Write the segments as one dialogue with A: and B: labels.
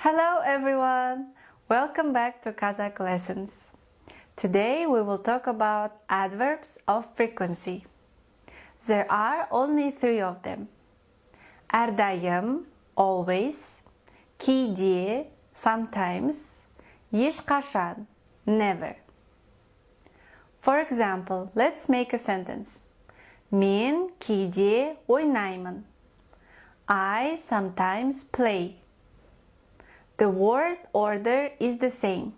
A: Hello everyone! Welcome back to Kazakh Lessons. Today we will talk about adverbs of frequency. There are only 3 of them. Әрдайым, always, кейде, sometimes, ешқашан, never. For example, let's make a sentence. Мен кейде ойнаймын. I sometimes play. The word order is the same.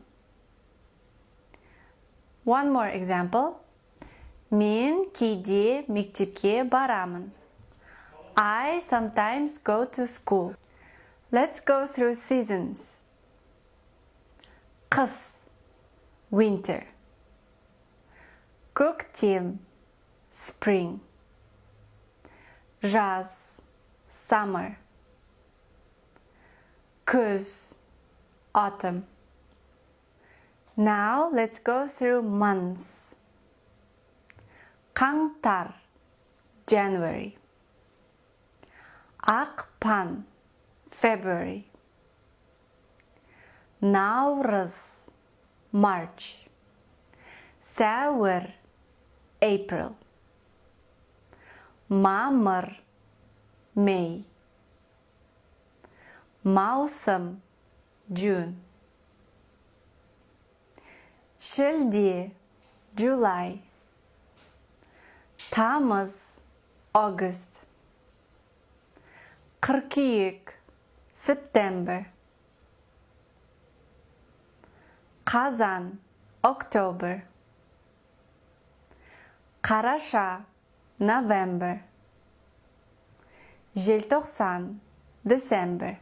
A: One more example. Мен кейде мектепке барамын. I sometimes go to school. Let's go through seasons. Қыс, winter. Көктем, spring. Жаз, summer. Күз, autumn. Now let's go through months. Қаңтар, January. Ақпан, February. Наурыз, March. Сәуір, April. Мамыр, May. Маусым, June. Шілде, July. Тамыз, August. Қыркүйек, September. Қазан, October. Қараша, November. Желтоқсан, December.